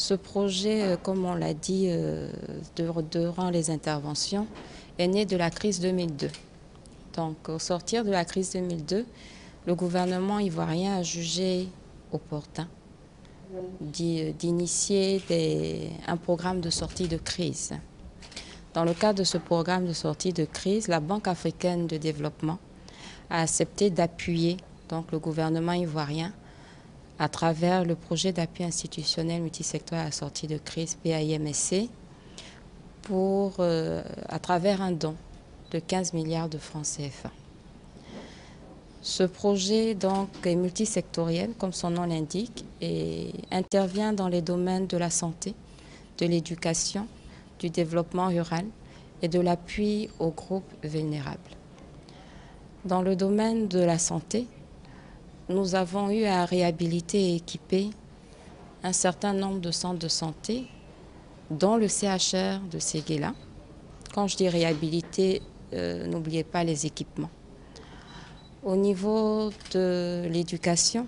Ce projet, comme on l'a dit durant les interventions, est né de la crise 2002. Donc, au sortir de la crise 2002, le gouvernement ivoirien a jugé opportun d'initier un programme de sortie de crise. Dans le cadre de ce programme de sortie de crise, la Banque africaine de développement a accepté d'appuyer donc le gouvernement ivoirien à travers le projet d'appui institutionnel multisectoriel à la sortie de crise PAIMSC à travers un don de 15 milliards de francs CFA. Ce projet donc est multisectoriel, comme son nom l'indique, et intervient dans les domaines de la santé, de l'éducation, du développement rural et de l'appui aux groupes vulnérables. Dans le domaine de la santé, nous avons eu à réhabiliter et équiper un certain nombre de centres de santé, dont le CHR de Séguéla. Quand je dis réhabiliter, n'oubliez pas les équipements. Au niveau de l'éducation,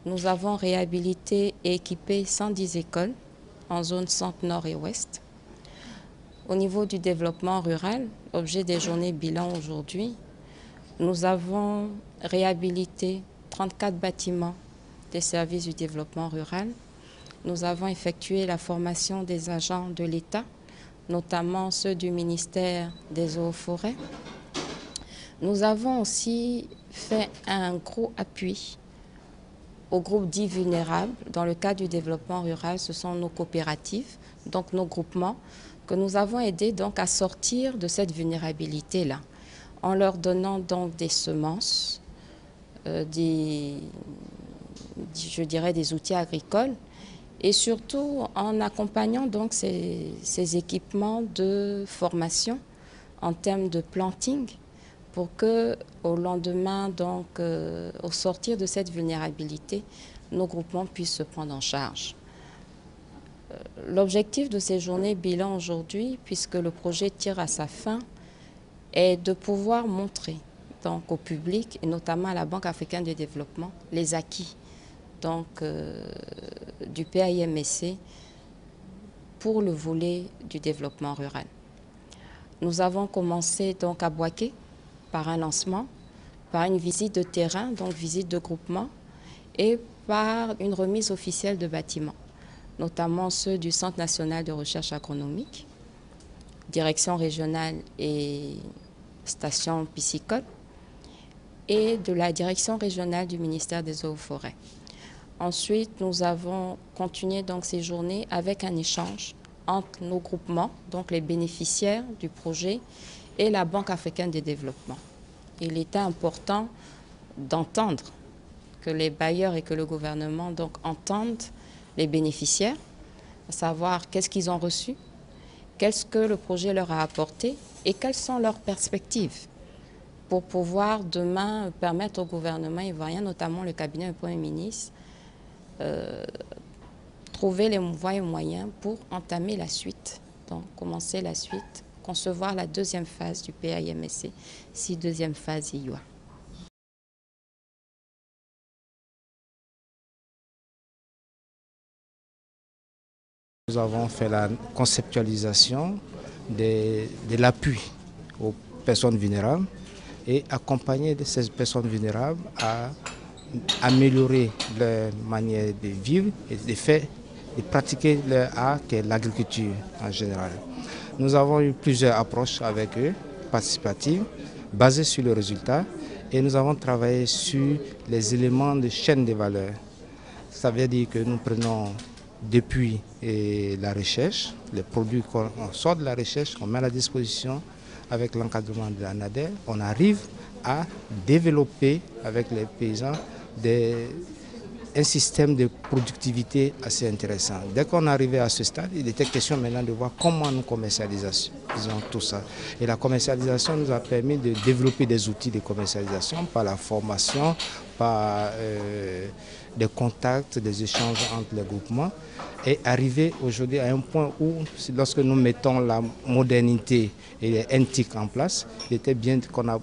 nous avons réhabilité et équipé 110 écoles en zone centre, nord et ouest. Au niveau du développement rural, objet des journées bilan aujourd'hui, nous avons réhabilité 34 bâtiments des services du développement rural. Nous avons effectué la formation des agents de l'État, notamment ceux du ministère des Eaux et Forêts. Nous avons aussi fait un gros appui aux groupes dits vulnérables. Dans le cadre du développement rural, ce sont nos coopératives, donc nos groupements, que nous avons aidés donc à sortir de cette vulnérabilité-là, en leur donnant donc des semences, des outils agricoles, et surtout en accompagnant donc ces équipements de formation en termes de planting, pour que, au lendemain, donc, au sortir de cette vulnérabilité, nos groupements puissent se prendre en charge. L'objectif de ces journées bilan aujourd'hui, puisque le projet tire à sa fin, est de pouvoir montrer donc, au public, et notamment à la Banque africaine de développement, les acquis donc, du PAIMSC pour le volet du développement rural. Nous avons commencé donc à Boaké, par un lancement, par une visite de terrain, donc visite de groupement, et par une remise officielle de bâtiments, notamment ceux du Centre national de recherche agronomique, direction régionale et station piscicole, et de la direction régionale du ministère des Eaux et Forêts. Ensuite, nous avons continué donc ces journées avec un échange entre nos groupements, donc les bénéficiaires du projet, et la Banque africaine de développement. Il était important d'entendre que les bailleurs et que le gouvernement donc, entendent les bénéficiaires, à savoir qu'est-ce qu'ils ont reçu, qu'est-ce que le projet leur a apporté et quelles sont leurs perspectives pour pouvoir demain permettre au gouvernement ivoirien, notamment le cabinet du Premier ministre, trouver les voies et moyens pour entamer la suite, donc commencer la suite, concevoir la deuxième phase du PAIMSC, si deuxième phase il y a. Nous avons fait la conceptualisation de l'appui aux personnes vulnérables et accompagner ces personnes vulnérables à améliorer leur manière de vivre et de pratiquer leur art qui est l'agriculture en général. Nous avons eu plusieurs approches avec eux, participatives, basées sur le résultat, et nous avons travaillé sur les éléments de chaîne de valeur. Ça veut dire que nous prenons depuis la recherche, les produits qu'on sort de la recherche, on met à la disposition avec l'encadrement de la NADER, on arrive à développer avec les paysans un système de productivité assez intéressant. Dès qu'on arrivait à ce stade, il était question maintenant de voir comment nous commercialisons tout ça. Et la commercialisation nous a permis de développer des outils de commercialisation par la formation, par des contacts, des échanges entre les groupements, et arriver aujourd'hui à un point où, lorsque nous mettons la modernité et les NTIC en place, il était bien qu'on a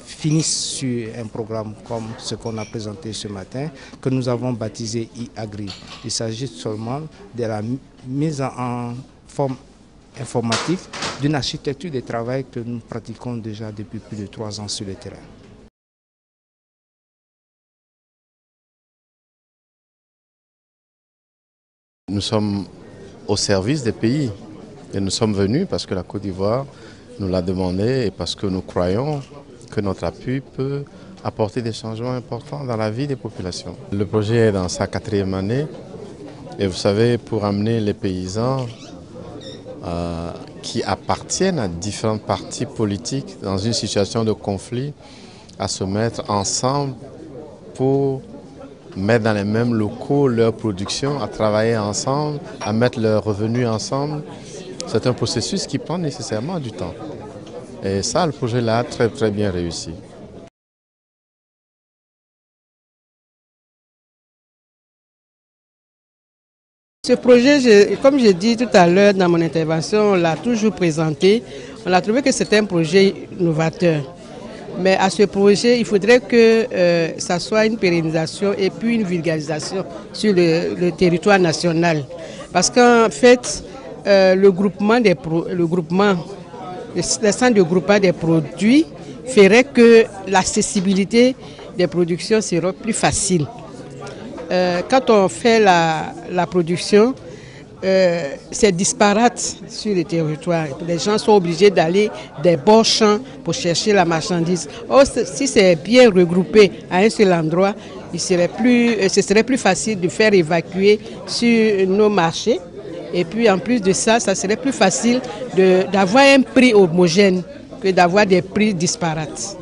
finissent sur un programme comme ce qu'on a présenté ce matin, que nous avons baptisé e-Agri. Il s'agit seulement de la mise en forme informative d'une architecture de travail que nous pratiquons déjà depuis plus de 3 ans sur le terrain. Nous sommes au service des pays et nous sommes venus parce que la Côte d'Ivoire nous l'a demandé et parce que nous croyons que notre appui peut apporter des changements importants dans la vie des populations. Le projet est dans sa 4e année et vous savez, pour amener les paysans qui appartiennent à différentes partis politiques dans une situation de conflit à se mettre ensemble pour mettre dans les mêmes locaux leur production, à travailler ensemble, à mettre leurs revenus ensemble. C'est un processus qui prend nécessairement du temps. Et ça, le projet là a très bien réussi. Ce projet, comme j'ai dit tout à l'heure dans mon intervention, on l'a toujours présenté. On a trouvé que c'était un projet novateur. Mais à ce projet, il faudrait que ça soit une pérennisation et puis une vulgarisation sur le territoire national. Parce qu'en fait, le centre de groupement des produits ferait que l'accessibilité des productions sera plus facile. Quand on fait la production, c'est disparate sur le territoire. Les gens sont obligés d'aller des bords champs pour chercher la marchandise. Or, si c'est bien regroupé à un seul endroit, ce serait plus facile de faire évacuer sur nos marchés. Et puis en plus de ça, ça serait plus facile d'avoir un prix homogène que d'avoir des prix disparates.